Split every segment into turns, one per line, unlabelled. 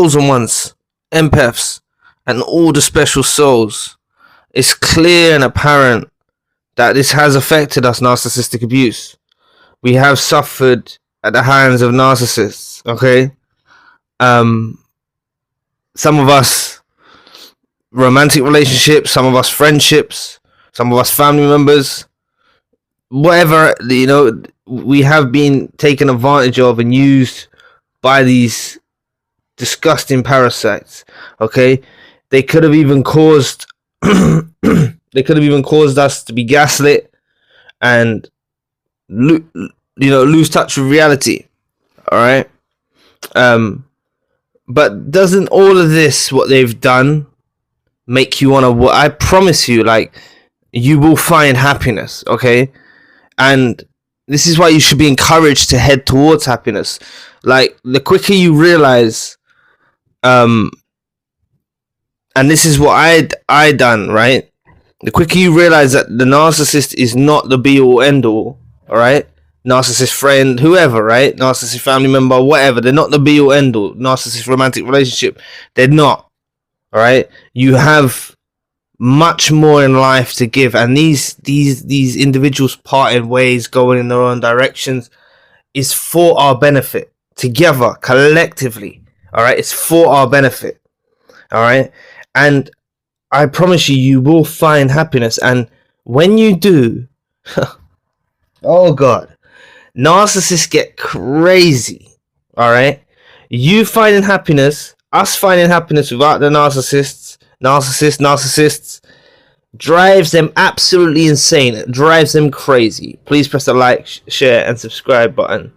chosen ones, empaths, and all the special souls, it's clear and apparent that this has affected us. Narcissistic abuse. We have suffered at the hands of narcissists. Okay. Some of us romantic relationships, some of us friendships, some of us family members, whatever, you know, we have been taken advantage of and used by these disgusting parasites. Okay, they could have even caused us to be gaslit and lose touch with reality. All right. But doesn't all of this, what they've done, make you want to? I promise you, like, you will find happiness. Okay. And this is why you should be encouraged to head towards happiness. Like, the quicker you realize, and this is what I done, right? The quicker you realize that the narcissist is not the be all end all right? Narcissist friend, whoever, right? Narcissist family member, whatever. They're not the be all end all. Narcissist romantic relationship, they're not. All right? You have much more in life to give, and these individuals parting ways, going in their own directions, is for our benefit, together, collectively. All right, it's for our benefit. All right, and I promise you, you will find happiness, and when you do, oh God, narcissists get crazy. All right, you finding happiness, us finding happiness without the narcissists drives them absolutely insane. It drives them crazy. Please press the like, share, and subscribe button.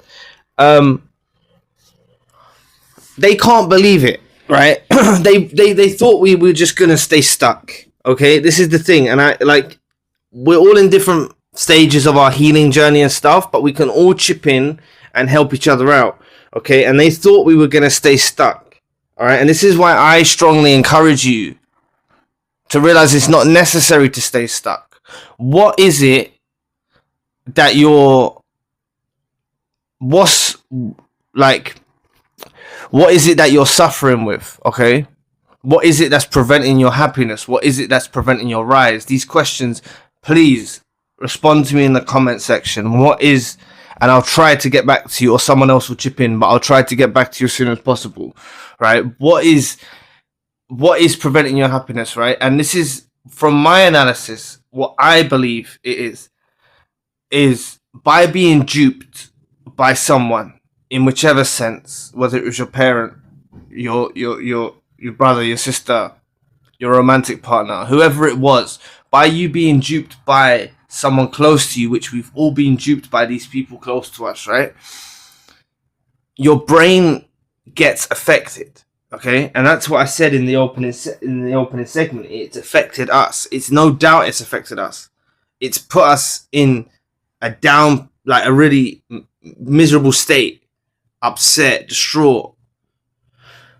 They can't believe it, right? they thought we were just gonna stay stuck. Okay, this is the thing, and we're all in different stages of our healing journey and stuff, but we can all chip in and help each other out. Okay, and they thought we were gonna stay stuck. All right, and this is why I strongly encourage you to realize it's not necessary to stay stuck. What is it that what is it that you're suffering with? Okay, what is it that's preventing your happiness? What is it that's preventing your rise? These questions, please respond to me in the comment section. What is, and I'll try to get back to you, or someone else will chip in, but I'll try to get back to you as soon as possible. Right? What is preventing your happiness, right? And this is, from my analysis, what I believe it is by being duped by someone in whichever sense, whether it was your parent, your brother, your sister, your romantic partner, whoever it was, by you being duped by someone close to you, which we've all been duped by these people close to us, right? Your brain gets affected. Okay, and that's what I said in the opening segment. It's affected us. It's no doubt it's affected us. It's put us in a really miserable state, upset, distraught.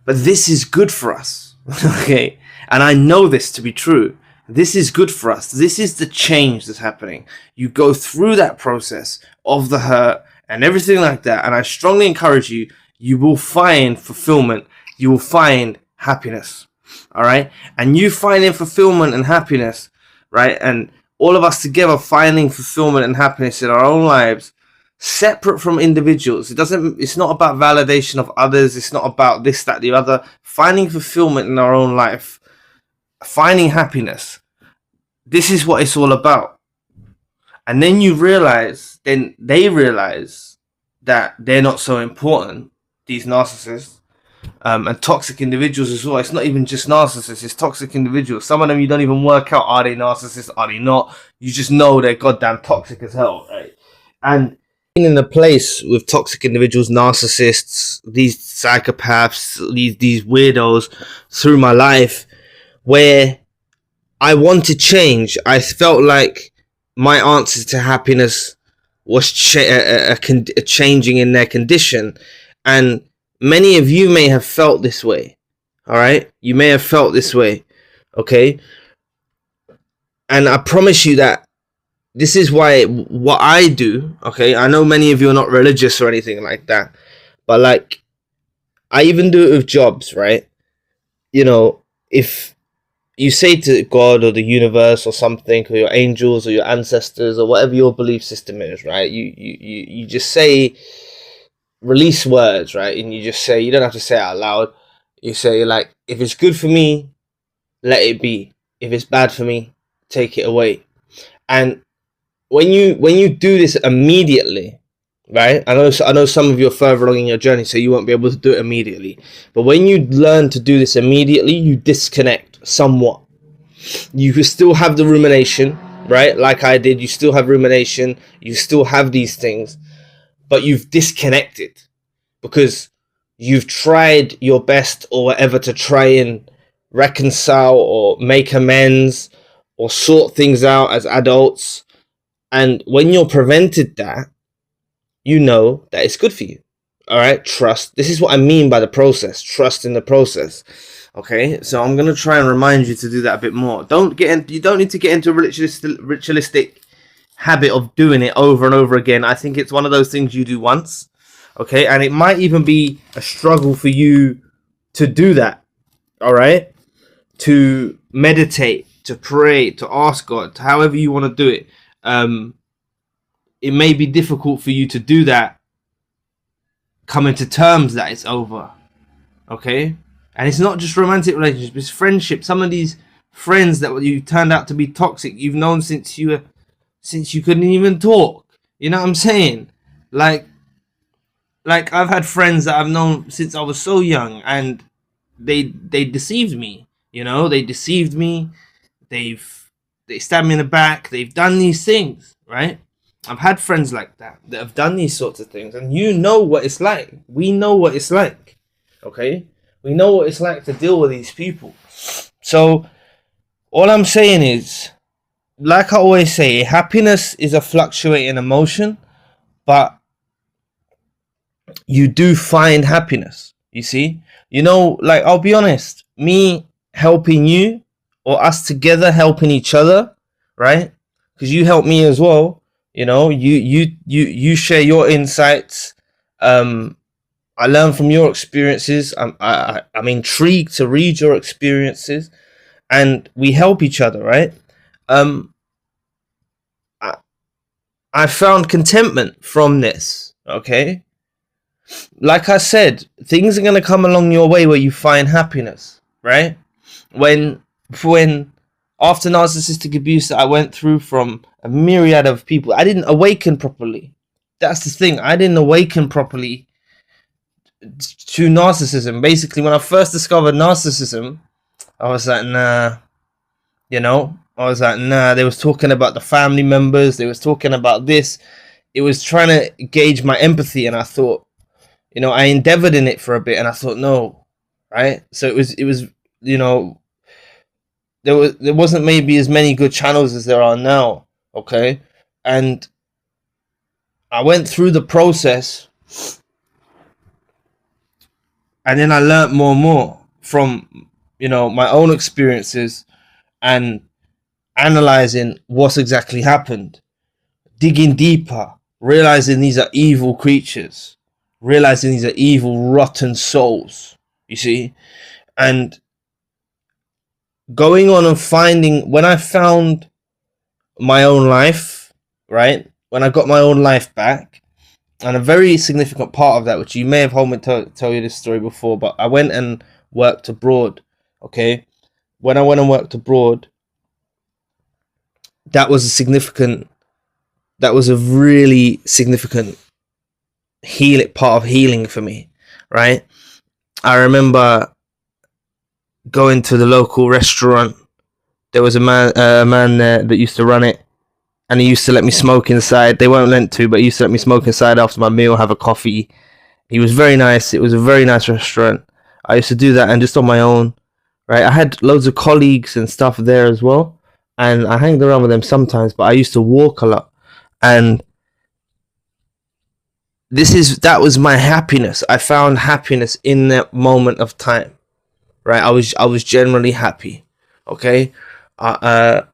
But this is good for us. Okay, and I know this to be true. This is good for us. This is the change that's happening. You go through that process of the hurt and everything like that, and I strongly encourage you. You will find fulfillment. You will find happiness. All right, and you finding fulfillment and happiness, right? And all of us together finding fulfillment and happiness in our own lives, separate from individuals. It's not about validation of others. It's not about this, that, the other. Finding fulfillment in our own life, finding happiness. This is what it's all about. And then they realize that they're not so important, these narcissists. And toxic individuals as well. It's not even just narcissists, it's toxic individuals. Some of them you don't even work out, are they narcissists, are they not? You just know they're goddamn toxic as hell, right? And being in a place with toxic individuals, narcissists, these psychopaths, these weirdos through my life, where I wanted change. I felt like my answer to happiness was changing in their condition. And many of you may have felt this way. All right, you may have felt this way. Okay, and I promise you that this is why what I do. Okay, I know many of you are not religious or anything like that, but like, I even do it with jobs, right? You know, if you say to God or the universe or something, or your angels or your ancestors or whatever your belief system is, right? You just say, release words, right? And you just say, you don't have to say it out loud. You say, like, if it's good for me, let it be. If it's bad for me, take it away. And when you do this immediately, right? I know some of you are further along in your journey, so you won't be able to do it immediately. But when you learn to do this immediately, you disconnect somewhat. You can still have the rumination, right? Like I did, you still have rumination, you still have these things, but you've disconnected because you've tried your best or whatever to try and reconcile or make amends or sort things out as adults. And when you're prevented that, you know that it's good for you. All right, trust. This is what I mean by the process. Trust in the process. Okay, so I'm gonna try and remind you to do that a bit more. You don't need to get into a ritualistic habit of doing it over and over again. I think it's one of those things you do once. Okay, and it might even be a struggle for you to do that. All right, to meditate, to pray, to ask God, to however you want to do it. It may be difficult for you to do that, coming to terms that it's over. Okay, and it's not just romantic relationships, it's friendship. Some of these friends that you turned out to be toxic, you've known since you couldn't even talk. You know what I'm saying? Like I've had friends that I've known since I was so young, and they deceived me. You know, they deceived me. They stabbed me in the back. They've done these things, right? I've had friends like that have done these sorts of things, and you know what it's like. We know what it's like, okay? We know what it's like to deal with these people. So all I'm saying is, like I always say, happiness is a fluctuating emotion, but you do find happiness, you see? You know, like, I'll be honest, me helping you, or us together helping each other, right? Because you help me as well. You know, you share your insights. I learn from your experiences. I'm intrigued to read your experiences, and we help each other, right? I found contentment from this. Okay, like I said, things are gonna come along your way where you find happiness, right? When after narcissistic abuse that I went through from a myriad of people, I didn't awaken properly. That's the thing. I didn't awaken properly to narcissism. Basically, when I first discovered narcissism, I was like, nah. You know, I was like, nah. They was talking about the family members. They was talking about this. It was trying to gauge my empathy, and I thought, you know, I endeavored in it for a bit, and I thought, no, right? So it was, you know, there wasn't maybe as many good channels as there are now, okay? And I went through the process, and then I learned more and more from, you know, my own experiences and analyzing what's exactly happened, digging deeper, realizing these are evil creatures, realizing these are evil, rotten souls, you see? And going on and finding, when I found my own life, right? When I got my own life back, and a very significant part of that, which you may have heard me tell you this story before, but I went and worked abroad, okay? When I went and worked abroad, that was a really significant part of healing for me, right? I remember going to the local restaurant. There was a man there that used to run it, and he used to let me smoke inside. They weren't meant to, but he used to let me smoke inside after my meal, have a coffee. He was very nice. It was a very nice restaurant. I used to do that, and just on my own, right? I had loads of colleagues and stuff there as well, and I hanged around with them sometimes, but I used to walk a lot, and that was my happiness. I found happiness in that moment of time, right? I was generally happy, okay? I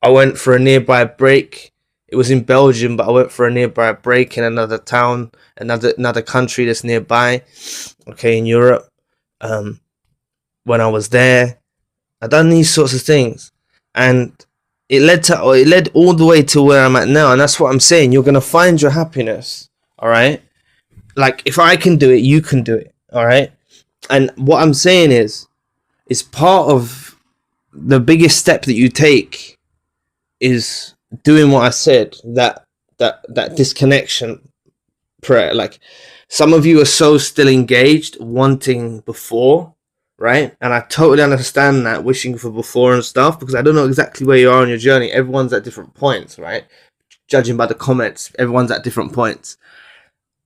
went for a nearby break It was in Belgium, but I went for a nearby break in another town, another country that's nearby, okay, in Europe. When I was there, I done these sorts of things, and it led all the way to where I'm at now. And that's what I'm saying. You're gonna find your happiness, all right? Like, if I can do it, you can do it, all right? And what I'm saying is part of the biggest step that you take is doing what I said, that disconnection prayer. Like, some of you are so still engaged, wanting before, right? And I totally understand that, wishing for before and stuff, because I don't know exactly where you are on your journey. Everyone's at different points, right? Judging by the comments, everyone's at different points.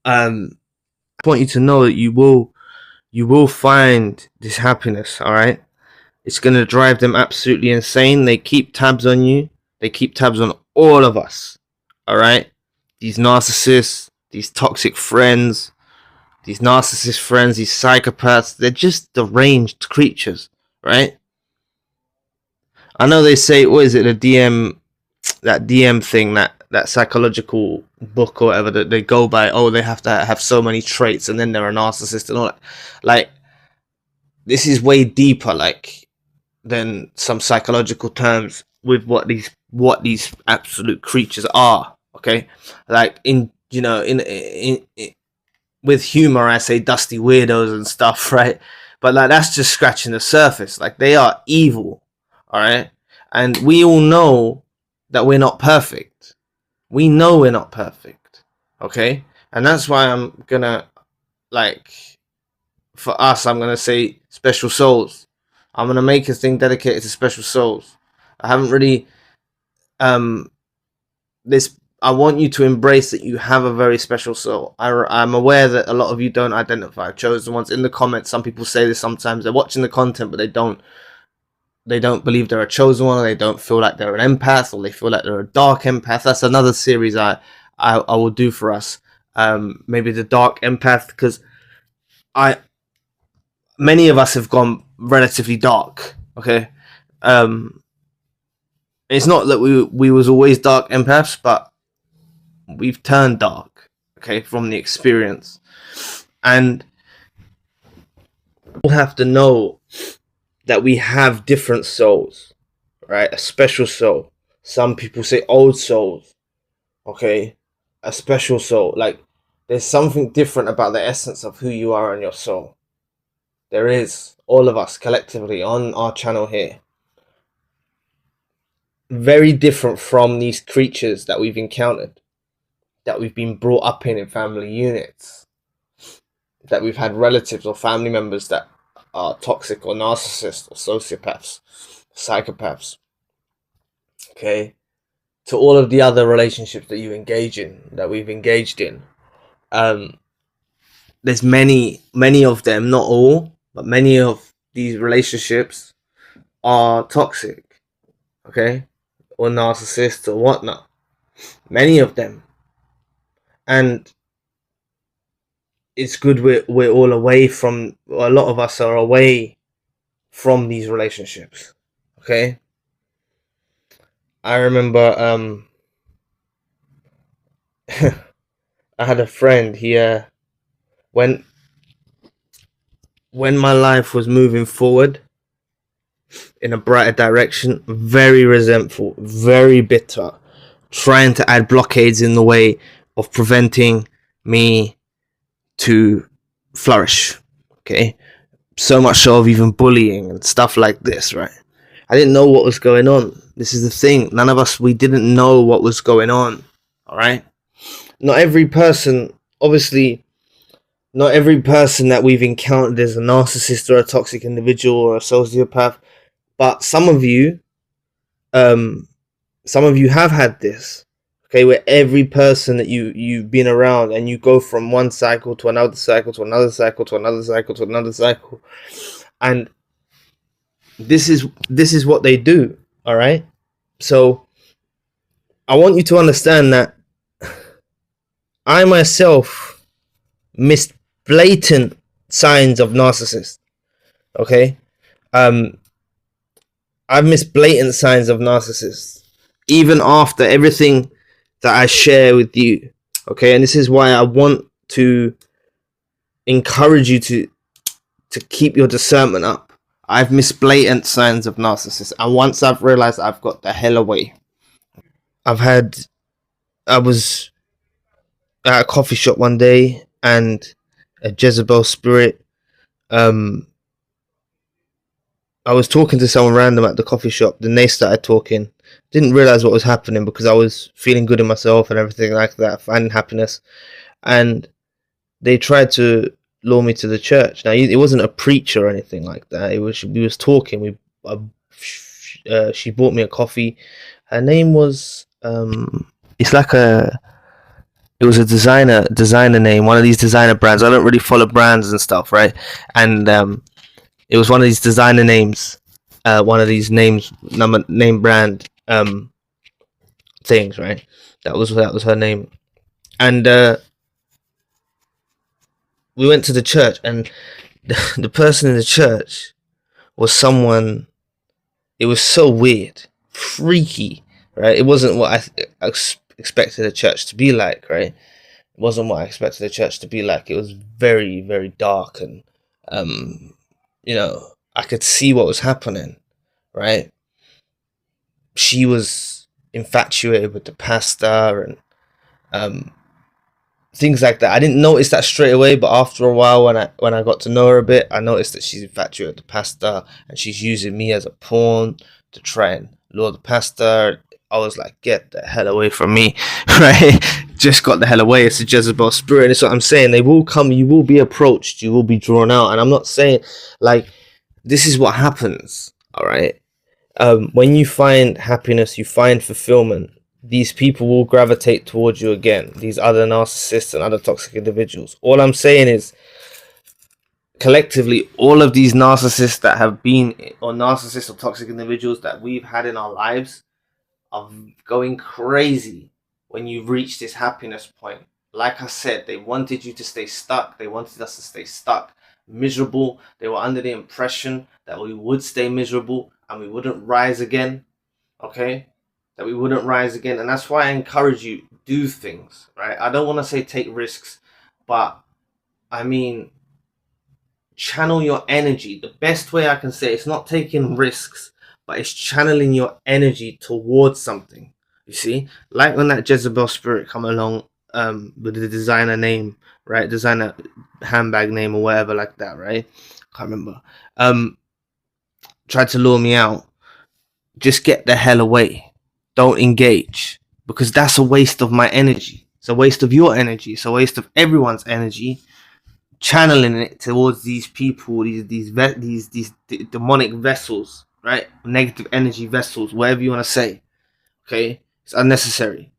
I want you to know that you will find this happiness, all right? It's going to drive them absolutely insane. They keep tabs on you. They keep tabs on all of us, all right? These narcissists, these toxic friends, these narcissist friends, these psychopaths, they're just deranged creatures, right? I know they say, what is it, the DM, that DM thing, that psychological book or whatever that they go by, oh, they have to have so many traits and then they're a narcissist and all that. Like, this is way deeper, like, than some psychological terms with what these absolute creatures are, okay? Like, in with humor, I say dusty weirdos and stuff, right? But like, that's just scratching the surface. Like, they are evil, all right? And we all know that we're not perfect. We know we're not perfect, okay? And that's why I'm gonna, like, for us, I'm gonna say special souls. I'm gonna make a thing dedicated to special souls. I haven't really I want you to embrace that you have a very special soul. I'm aware that a lot of you don't identify chosen ones. In the comments, some people say this sometimes. They're watching the content, but they don't believe they're a chosen one, or they don't feel like they're an empath, or they feel like they're a dark empath. That's another series I will do for us. Maybe the dark empath, because many of us have gone relatively dark. Okay, it's not that we was always dark empaths, but we've turned dark, okay, from the experience. And we'll have to know that we have different souls, right? A special soul. Some people say old souls, okay? A special soul. Like, there's something different about the essence of who you are in your soul. There is, all of us collectively on our channel here. Very different from these creatures that we've encountered, that we've been brought up in family units, that we've had relatives or family members that are toxic or narcissists or sociopaths, psychopaths, okay, to all of the other relationships that you engage in, that we've engaged in. There's many of them, not all, but many of these relationships are toxic, okay, or narcissists or whatnot. Many of them. And it's good we're all away from, a lot of us are away from these relationships, okay? I remember I had a friend, he when my life was moving forward in a brighter direction, very resentful, very bitter, trying to add blockades in the way of preventing me to flourish, okay? So much so of even bullying and stuff like this, right? I didn't know what was going on. This is the thing. None of us, we didn't know what was going on, all right? Not every person, obviously, not every person that we've encountered is a narcissist or a toxic individual or a sociopath, but some of you have had this, okay, where every person that you've been around, and you go from one cycle to another cycle to another cycle to another cycle to another cycle, and this is what they do, all right? So I want you to understand that I myself missed blatant signs of narcissist, okay? I've missed blatant signs of narcissists, even after everything that I share with you. Okay, and this is why I want to encourage you to keep your discernment up. I've missed blatant signs of narcissists, and once I've realized, I've got the hell away. I was at a coffee shop one day, and a Jezebel spirit. I was talking to someone random at the coffee shop. Then they started talking. Didn't realize what was happening because I was feeling good in myself and everything like that, finding happiness. And they tried to lure me to the church. Now, it wasn't a preacher or anything like that. We was talking. She bought me a coffee. Her name was it was a designer name, one of these designer brands. I don't really follow brands and stuff, right? And it was one of these designer names, one of these name brand things, right? That was her name. And we went to the church, and the person in the church was someone. It was so weird, freaky, right? It wasn't what I expected a church to be like, right? It wasn't what I expected a church to be like. It was very, very dark, and I could see what was happening, right? She was infatuated with the pastor and things like that. I didn't notice that straight away, but after a while, when I got to know her a bit, I noticed that she's infatuated with the pastor, and she's using me as a pawn to try and lure the pastor. I was like, get the hell away from me, right? Just got the hell away. It's a Jezebel spirit. That's what I'm saying. They will come. You will be approached. You will be drawn out. And I'm not saying, like, this is what happens, all right? When you find happiness, you find fulfillment, these people will gravitate towards you again. These other narcissists and other toxic individuals. All I'm saying is, collectively, all of these narcissists that have been, or narcissists or toxic individuals that we've had in our lives, are going crazy when you reach this happiness point. Like I said, they wanted you to stay stuck. They wanted us to stay stuck, miserable. They were under the impression that we would stay miserable and we wouldn't rise again. Okay? That we wouldn't rise again. And that's why I encourage you, do things, right? I don't want to say take risks, but I mean, channel your energy. The best way I can say it's not taking risks, but it's channeling your energy towards something. You see, like when that Jezebel spirit come along with the designer name, right? Designer handbag name or whatever like that, right? Can't remember. Tried to lure me out. Just get the hell away. Don't engage, because that's a waste of my energy. It's a waste of your energy. It's a waste of everyone's energy. Channeling it towards these people, these demonic vessels, right? Negative energy vessels, whatever you want to say. Okay, it's unnecessary.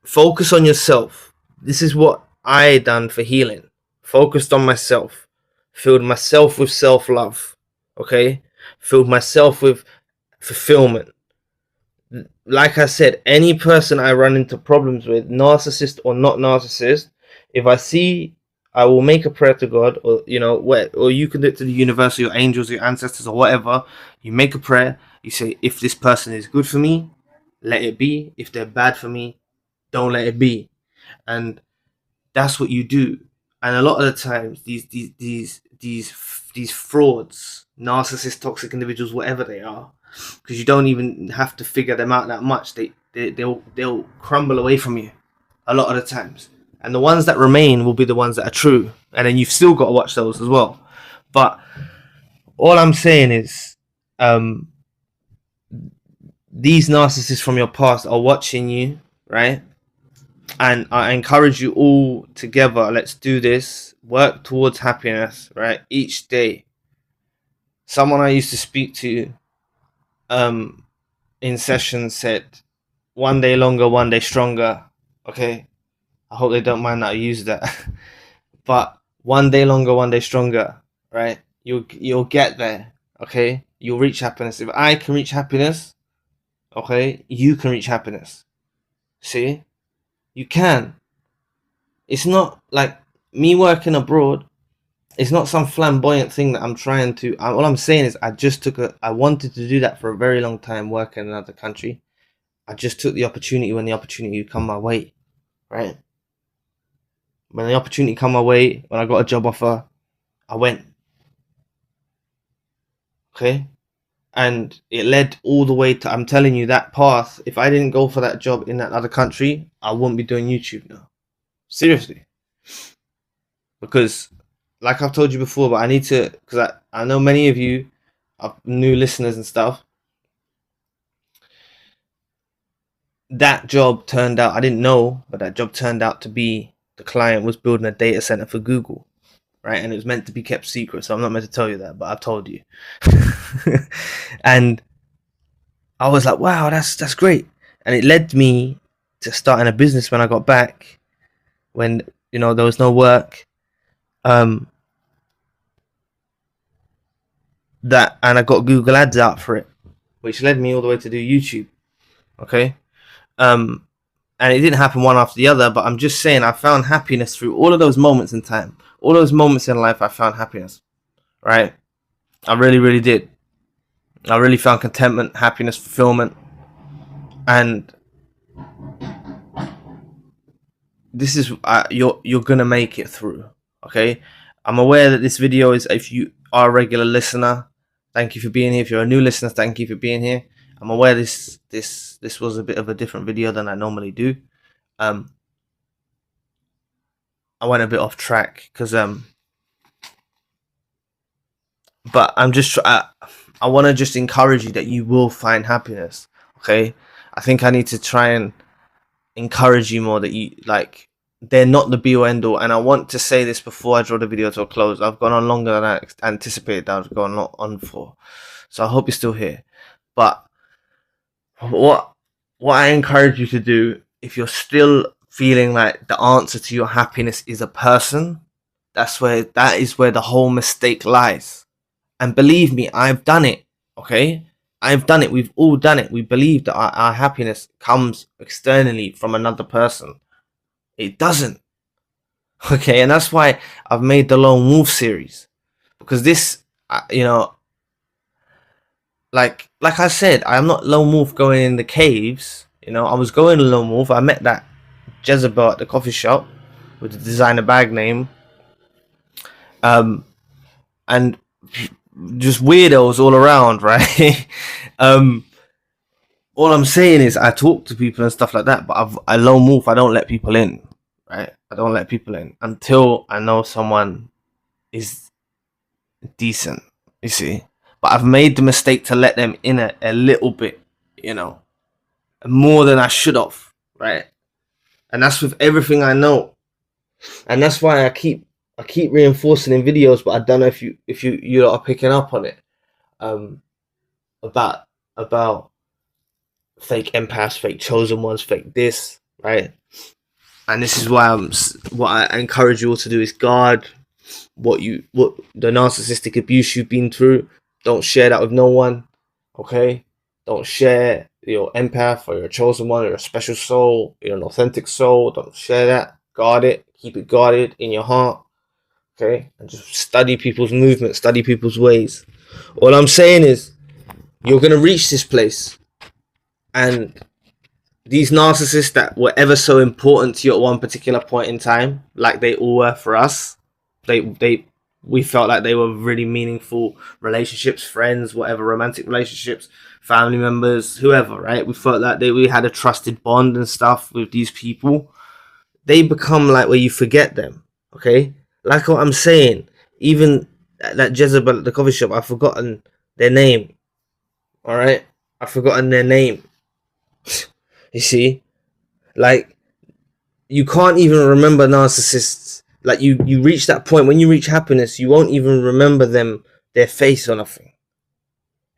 Focus on yourself. This is what I done for healing. Focused on myself. Filled myself with self-love. Okay, filled myself with fulfillment. Like I said, any person I run into problems with, narcissist or not narcissist, if I see, I will make a prayer to God, or or you can do it to the universe, or your angels, your ancestors, or whatever. You make a prayer. You say, if this person is good for me, let it be. If they're bad for me, don't let it be. And that's what you do. And a lot of the times, these frauds, narcissists, toxic individuals, whatever they are, because you don't even have to figure them out that much. They'll crumble away from you a lot of the times. And the ones that remain will be the ones that are true. And then you've still got to watch those as well. But all I'm saying is, these narcissists from your past are watching you, right? And I encourage you all together, let's do this. Work towards happiness, right? Each day. Someone I used to speak to in sessions said, one day longer, one day stronger. Okay? I hope they don't mind that I use that. But one day longer, one day stronger, right? You'll get there, okay? You'll reach happiness. If I can reach happiness, okay, you can reach happiness. See? You can. It's not like me working abroad. It's not some flamboyant thing that I'm trying to. All I'm saying is I wanted to do that for a very long time, work in another country. I just took the opportunity when the opportunity would come my way, right? When the opportunity come my way, when I got a job offer, I went. Okay? And it led all the way to, I'm telling you, that path, if I didn't go for that job in that other country, I wouldn't be doing YouTube now. Seriously. Because, like I've told you before, but I need to, because I know many of you are new listeners and stuff. That job turned out, I didn't know, but that job turned out to be, the client was building a data center for Google. Right, and it was meant to be kept secret, so I'm not meant to tell you that, but I've told you. And I was like, wow, that's great. And it led me to starting a business when I got back, when, you know, there was no work. And I got Google Ads out for it, which led me all the way to do YouTube. Okay. And it didn't happen one after the other, but I'm just saying I found happiness through all of those moments in time. All those moments in life, I found happiness, right? I really, really did. I really found contentment, happiness, fulfillment. And this is, you're going to make it through, okay? I'm aware that this video is, if you are a regular listener, thank you for being here. If you're a new listener, thank you for being here. I'm aware this was a bit of a different video than I normally do. I went a bit off track because but I'm just I want to just encourage you that you will find happiness. Okay, I think I need to try and encourage you more, that you, like, they're not the be all end all. And I want to say this before I draw the video to a close. I've gone on longer than I anticipated that I was going on for, so I hope you're still here. But what I encourage you to do, if you're still feeling like the answer to your happiness is a person, that is where the whole mistake lies. And believe me, I've done it. Okay, I've done it. We've all done it. We believe that our happiness comes externally from another person. It doesn't. Okay, and that's why I've made the Lone Wolf series, because this, you know, like I said, I'm not Lone Wolf going in the caves. You know, I was going to Lone Wolf. I met that Jezebel at the coffee shop with the designer bag name, and just weirdos all around, right? All I'm saying is I talk to people and stuff like that, but I Lone Wolf, I don't let people in, right? I don't let people in until I know someone is decent, you see. But I've made the mistake to let them in a little bit, you know, more than I should have, right? And that's with everything I know. And that's why I keep reinforcing in videos, but I don't know if you are picking up on it, about fake empaths, fake chosen ones, fake this, right? And this is why what I encourage you all to do is guard what the narcissistic abuse you've been through. Don't share that with no one, okay? Don't share your empath or your chosen one or your special soul, you're an authentic soul. Don't share that. Guard it. Keep it guarded in your heart, okay? And just study people's movements, study people's ways. All I'm saying is, you're going to reach this place, and these narcissists that were ever so important to you at one particular point in time, like they all were for us, we felt like they were really meaningful relationships, friends, whatever, romantic relationships, family members, whoever, right? We felt like we had a trusted bond and stuff with these people. They become like where you forget them, okay? Like what I'm saying, even that Jezebel at the coffee shop, I've forgotten their name, all right? I've forgotten their name. You see? Like, you can't even remember narcissists. Like, you reach that point, when you reach happiness, you won't even remember their face or nothing.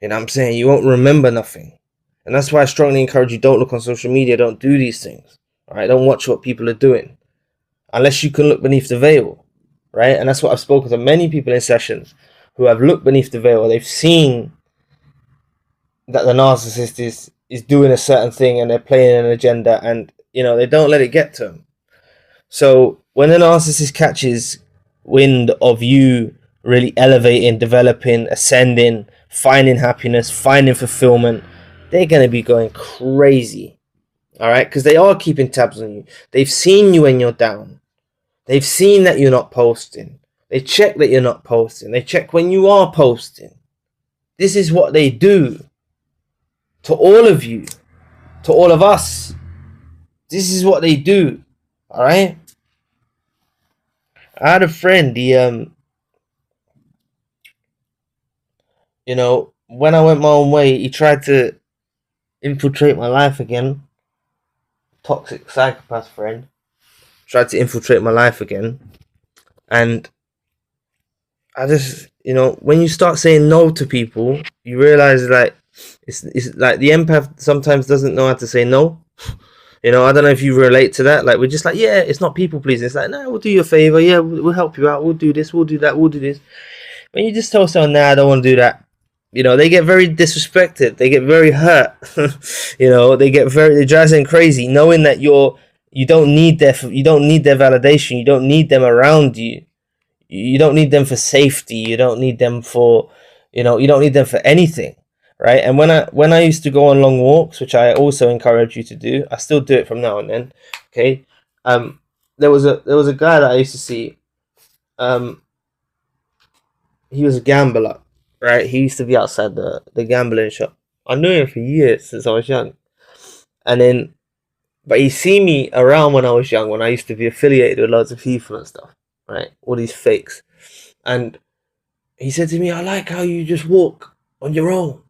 You know what I'm saying? You won't remember nothing. And that's why I strongly encourage you, don't look on social media, don't do these things. Alright? Don't watch what people are doing. Unless you can look beneath the veil. Right? And that's what I've spoken to many people in sessions who have looked beneath the veil. They've seen that the narcissist is doing a certain thing and they're playing an agenda, and, you know, they don't let it get to them. So when a narcissist catches wind of you really elevating, developing, ascending, finding happiness, finding fulfillment, they're going to be going crazy. All right, because they are keeping tabs on you. They've seen you when you're down. They've seen that you're not posting. They check that you're not posting. They check when you are posting. This is what they do to all of you, to all of us. This is what they do. All right. I had a friend. He you know, when I went my own way, he tried to infiltrate my life again. Toxic psychopath friend tried to infiltrate my life again, and I just, you know, when you start saying no to people, you realize like it's like the empath sometimes doesn't know how to say no. You know, I don't know if you relate to that. Like, we're just like, yeah, it's not people pleasing. It's like, no, we'll do you a favor. Yeah, we'll help you out. We'll do this. We'll do that. We'll do this. When you just tell someone, nah, I don't want to do that, you know, they get very disrespected. They get very hurt. You know, it drives them crazy, knowing that you don't need their validation. You don't need them around you. You don't need them for safety. You don't need them for, you know, you don't need them for anything. Right. And when I used to go on long walks, which I also encourage you to do, I still do it from now and then. Okay. There was a guy that I used to see. He was a gambler, right? He used to be outside the gambling shop. I knew him for years since I was young. But he seen me around when I was young, when I used to be affiliated with loads of people and stuff, right? All these fakes. And he said to me, I like how you just walk on your own.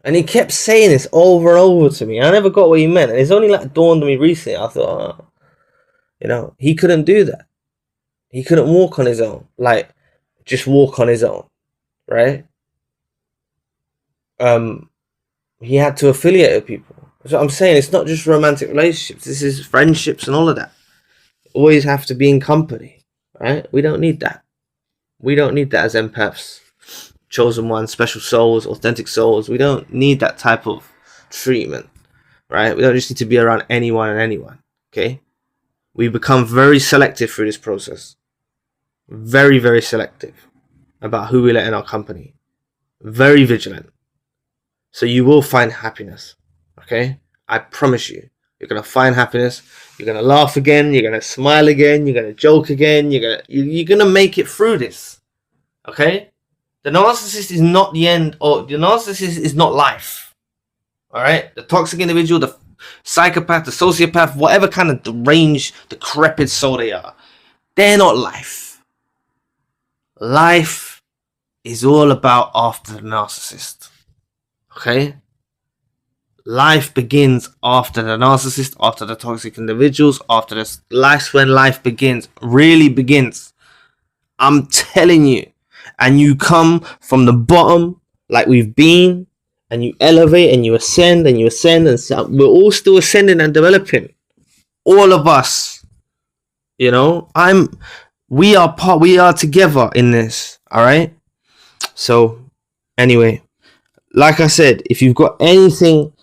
And he kept saying this over and over to me. I never got what he meant. And it's only like dawned on me recently. I thought, oh, you know, he couldn't do that. He couldn't walk on his own. Like, just walk on his own, right? He had to affiliate with people. So I'm saying it's not just romantic relationships. This is friendships and all of that. Always have to be in company, right? We don't need that. We don't need that as empaths. Chosen ones, special souls, authentic souls. We don't need that type of treatment, right? We don't just need to be around anyone and anyone, okay? We become very selective through this process. Very, very selective about who we let in our company. Very vigilant. So you will find happiness, okay? I promise you. You're going to find happiness. You're going to laugh again. You're going to smile again. You're going to joke again. You're going to make it through this, okay? The narcissist is not the end, or the narcissist is not life. All right? The toxic individual, the psychopath, the sociopath, whatever kind of deranged, decrepit soul they are, they're not life. Life is all about after the narcissist. Okay? Life begins after the narcissist, after the toxic individuals, after this. Life's when life begins, really begins. I'm telling you. And you come from the bottom, like we've been, and you elevate and you ascend and you ascend, and so we're all still ascending and developing. All of us, you know. We are together in this. All right. So, anyway, like I said, if you've got anything,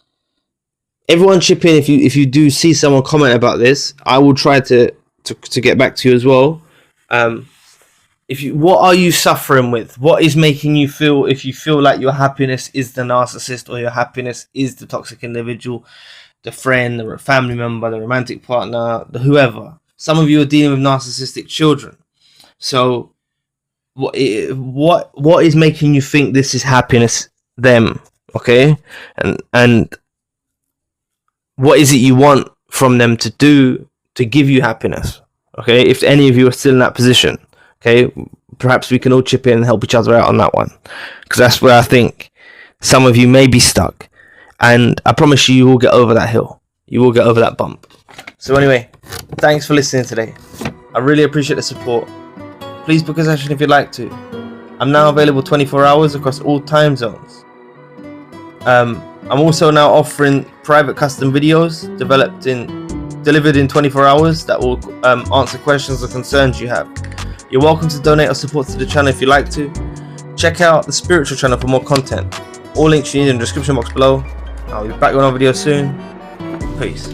everyone chip in. If you do see someone comment about this, I will try to get back to you as well. What are you suffering with? What is making you feel, if you feel like your happiness is the narcissist, or your happiness is the toxic individual, the friend, the family member, the romantic partner, the whoever. Some of you are dealing with narcissistic children. So what is making you think this is happiness, them? Okay? And what is it you want from them to do to give you happiness? Okay? If any of you are still in that position. Okay, perhaps we can all chip in and help each other out on that one, because that's where I think some of you may be stuck, and I promise you will get over that hill. You will get over that bump. So anyway, thanks for listening today. I really appreciate the support. Please book a session if you'd like to. I'm now available 24 hours across all time zones. I'm also now offering private custom videos delivered in 24 hours that will answer questions or concerns you have. You're welcome to donate or support to the channel if you'd like to. Check out the spiritual channel for more content. All links you need in the description box below. I'll be back on a video soon. Peace.